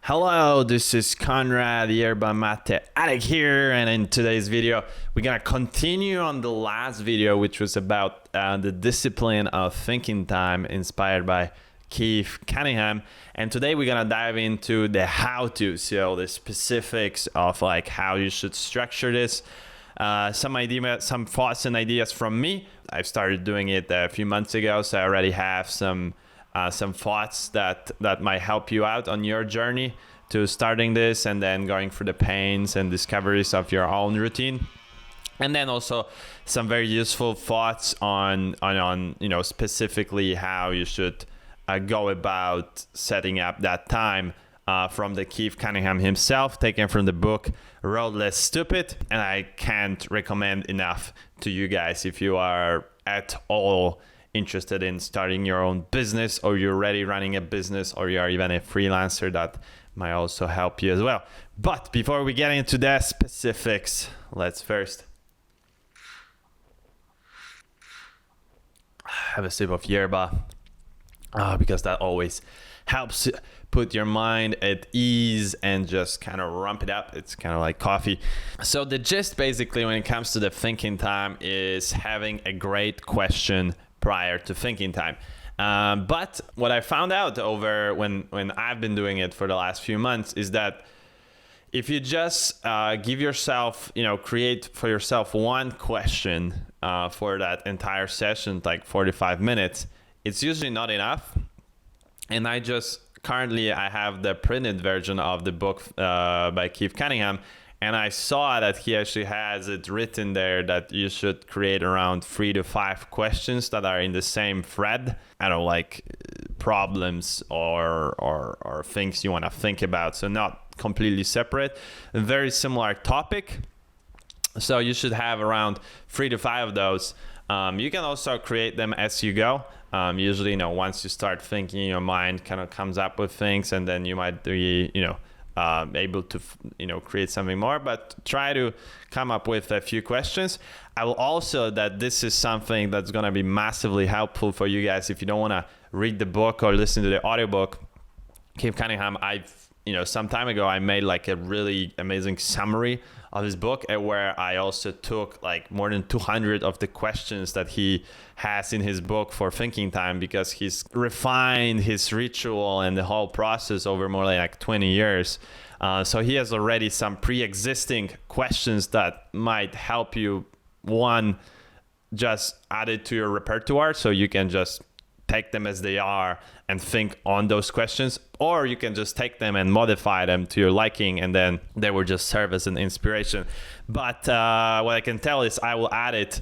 Hello, this is Konrad, Yerba Addict here, and in today's video, we're gonna continue on the last video, which was about the discipline of thinking time, inspired by Cunningham. And today we're gonna dive into the how-to, so the specifics of like how you should structure this. Some thoughts and ideas from me. I've started doing it a few months ago, so I already have some thoughts that might help you out on your journey to starting this and then going through the pains and discoveries of your own routine. And then also some very useful thoughts on specifically how you should go about setting up that time from the Keith Cunningham himself, taken from the book Road Less Stupid. And I can't recommend enough to you guys if you are at all interested in starting your own business, or you're already running a business, or you are even a freelancer. That might also help you as well. But before we get into the specifics, let's first have a sip of Yerba, because that always helps put your mind at ease and just kind of ramp it up. It's kind of like coffee. So the gist basically when it comes to the thinking time is having a great question prior to thinking time. But what I found out over when I've been doing it for the last few months is that if you just give yourself, create for yourself one question for that entire session, like 45 minutes, it's usually not enough. And I have the printed version of the book by Keith Cunningham. And I saw that he actually has it written there that you should create around 3 to 5 questions that are in the same thread. I don't like problems or things you want to think about. So not completely separate. A very similar topic. So you should have around 3 to 5 of those. You can also create them as you go. Usually, once you start thinking, your mind kind of comes up with things, and then you might be, able to create something more, but try to come up with a few questions. I will also that this is something that's going to be massively helpful for you guys if you don't want to read the book or listen to the audiobook. Keith Cunningham, some time ago I made like a really amazing summary of his book, where I also took like more than 200 of the questions that he has in his book for thinking time, because he's refined his ritual and the whole process over more like 20 years. So he has already some pre-existing questions that might help you, one, just add it to your repertoire so you can just take them as they are and think on those questions, or you can just take them and modify them to your liking, and then they will just serve as an inspiration. But what I can tell is I will add it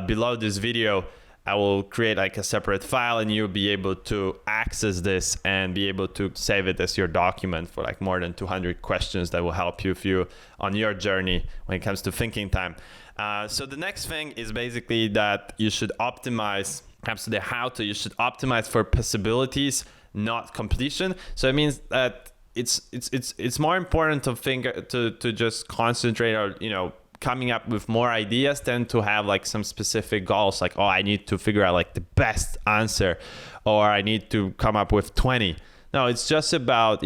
below this video. I will create like a separate file, and you'll be able to access this and be able to save it as your document for like more than 200 questions that will help you on your journey when it comes to thinking time. So the next thing is basically that you should optimize. Comes to the how-to, you should optimize for possibilities, not completion. So it means that it's more important to just concentrate on coming up with more ideas than to have like some specific goals, like I need to figure out like the best answer, or I need to come up with 20. No, it's just about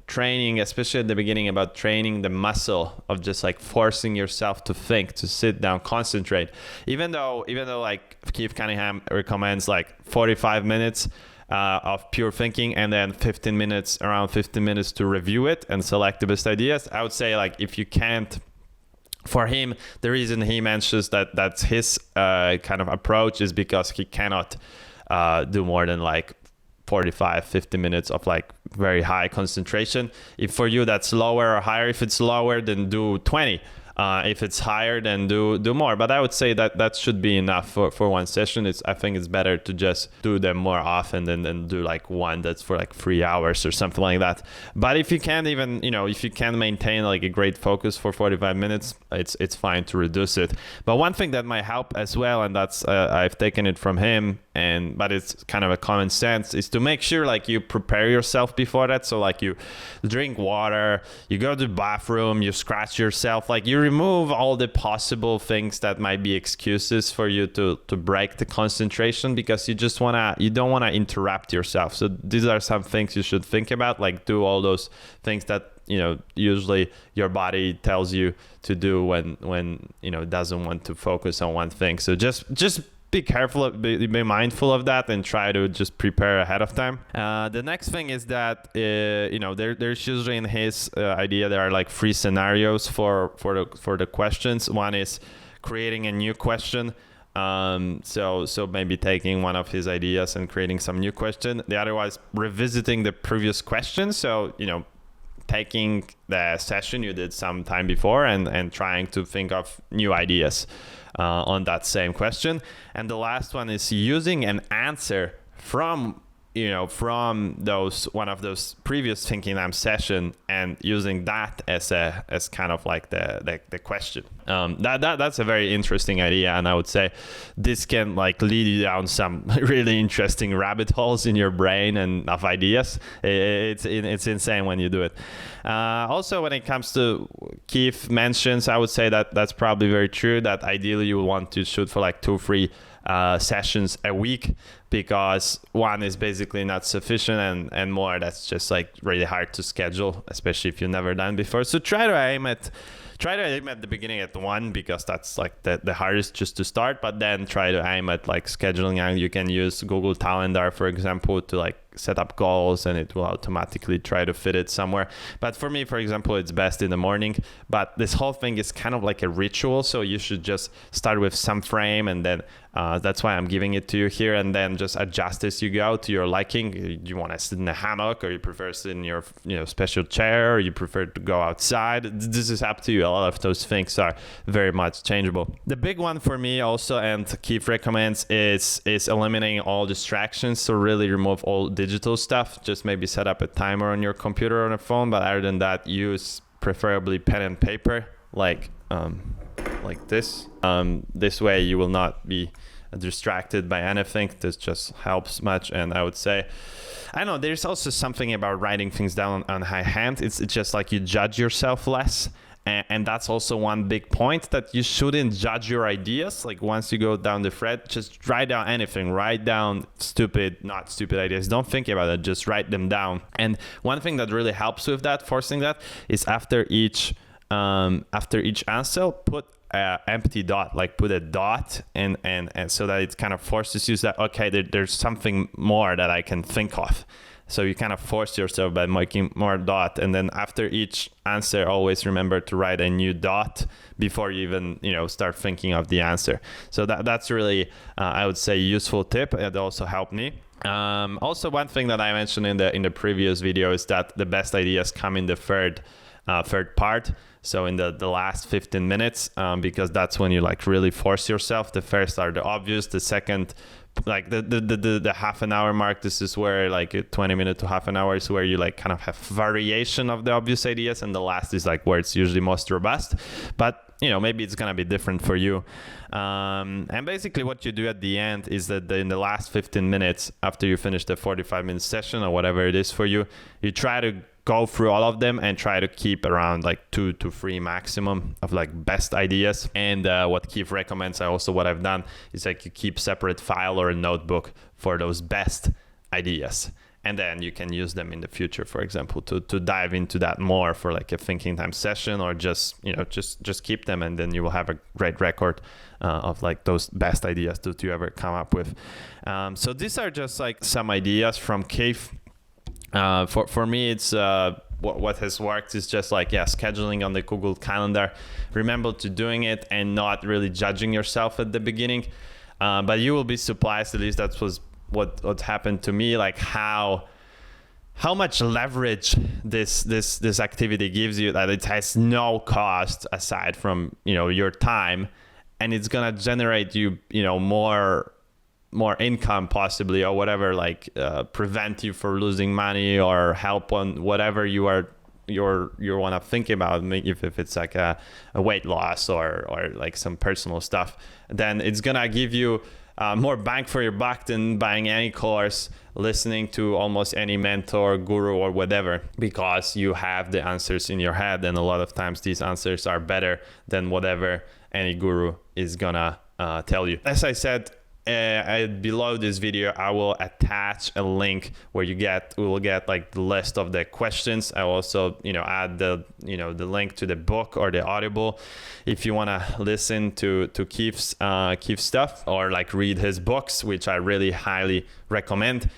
training, especially at the beginning, about training the muscle of just like forcing yourself to think, to sit down, concentrate. Even though like Keith Cunningham recommends like 45 minutes of pure thinking, and then around 15 minutes to review it and select the best ideas. I would say like if you can't, for him, the reason he mentions that's his kind of approach is because he cannot do more than like 50 minutes of like very high concentration. If for you that's lower or higher, if it's lower, then do 20. If it's higher, then do more. But I would say that should be enough for one session. I think it's better to just do them more often than do like one that's for like 3 hours or something like that. But if you can't even, if you can maintain like a great focus for 45 minutes, it's fine to reduce it. But one thing that might help as well, and that's I've taken it from him, but it's kind of a common sense, is to make sure like you prepare yourself before that. So like you drink water, you go to the bathroom, you scratch yourself, like you remove all the possible things that might be excuses for you to break the concentration, because you don't want to interrupt yourself. So these are some things you should think about, like do all those things that usually your body tells you to do when it doesn't want to focus on one thing. So just be careful, be mindful of that, and try to just prepare ahead of time. The next thing is that there's usually in his idea there are like 3 scenarios for the questions. One is creating a new question. So maybe taking one of his ideas and creating some new question. The other was revisiting the previous question. So taking the session you did some time before and trying to think of new ideas on that same question. And the last one is using an answer from one of those previous thinking time session and using that as kind of like the question. That's a very interesting idea, and I would say this can like lead you down some really interesting rabbit holes in your brain and of ideas. It's insane when you do it. Also, when it comes to Keith mentions, I would say that that's probably very true, that ideally you would want to shoot for like 2-3 sessions a week, because one is basically not sufficient, and more that's just like really hard to schedule, especially if you've never done before. So try to aim at the beginning at 1, because that's like the hardest just to start, but then try to aim at like scheduling, and you can use Google Calendar, for example, to like set up goals, and it will automatically try to fit it somewhere. But for me, for example, it's best in the morning. But this whole thing is kind of like a ritual, so you should just start with some frame, and then that's why I'm giving it to you here, and then just adjust as you go to your liking. You want to sit in a hammock, or you prefer to sit in your special chair, or you prefer to go outside. This is up to you. A lot of those things are very much changeable. The big one for me also, and Keith recommends, is eliminating all distractions. So really remove all digital stuff. Just maybe set up a timer on your computer or on a phone, but other than that, use preferably pen and paper, like this. This way you will not be distracted by anything. This just helps much. And I would say, I know there's also something about writing things down on high hand. It's just like you judge yourself less. And that's also one big point, that you shouldn't judge your ideas. Like once you go down the thread, just write down anything. Write down not stupid ideas. Don't think about it. Just write them down. And one thing that really helps with that, forcing that, is after each answer, put an empty dot. Like put a dot, and so that it kind of forces you that, okay, there's something more that I can think of. So you kind of force yourself by making more dot, and then after each answer, always remember to write a new dot before you even start thinking of the answer. So that's really I would say useful tip. It also helped me. Also, one thing that I mentioned in the previous video is that the best ideas come in the third part. So in the last 15 minutes, because that's when you like really force yourself. The first are the obvious. The second, like the half an hour mark, this is where like 20 minutes to half an hour is where you like kind of have variation of the obvious ideas, and the last is like where it's usually most robust. But maybe it's gonna be different for you. And basically what you do at the end is that in the last 15 minutes after you finish the 45-minute session or whatever it is for you, you try to go through all of them and try to keep around like 2 to 3 maximum of like best ideas. And what Keith recommends, also what I've done, is like you keep separate file or a notebook for those best ideas. And then you can use them in the future, for example, to dive into that more for like a thinking time session, or just keep them, and then you will have a great record of like those best ideas that you ever come up with. So these are just like some ideas from Keith. For me, it's what has worked is just like scheduling on the Google Calendar. Remember to doing it and not really judging yourself at the beginning, but you will be surprised. At least that was what happened to me. Like how much leverage this activity gives you, that it has no cost aside from your time, and it's gonna generate you more income possibly, or whatever, like prevent you from losing money, or help on whatever you want to think about. If it's like a weight loss or like some personal stuff, then it's gonna give you more bang for your buck than buying any course, listening to almost any mentor, guru, or whatever, because you have the answers in your head, and a lot of times these answers are better than whatever any guru is gonna tell you. As I said, below this video I will attach a link where we will get like the list of the questions. I also add the link to the book or the Audible if you want to listen to Keith's stuff, or like read his books, which I really highly recommend.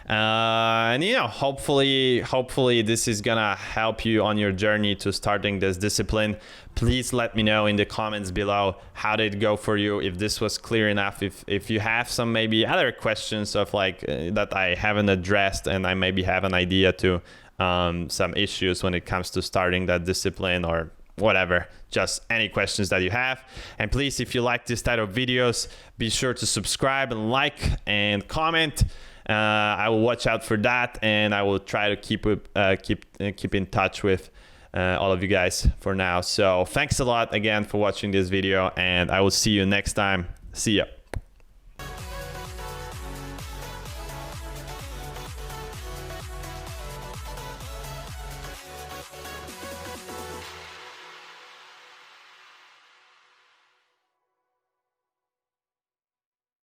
And hopefully this is gonna help you on your journey to starting this discipline. Please let me know in the comments below how did it go for you, if this was clear enough, if you have some maybe other questions of like that I haven't addressed, and I maybe have an idea to some issues when it comes to starting that discipline, or whatever, just any questions that you have. And please, if you like this type of videos, be sure to subscribe and like and comment. I will watch out for that, and I will try to keep in touch with all of you guys for now. So thanks a lot again for watching this video, and I will see you next time. See ya.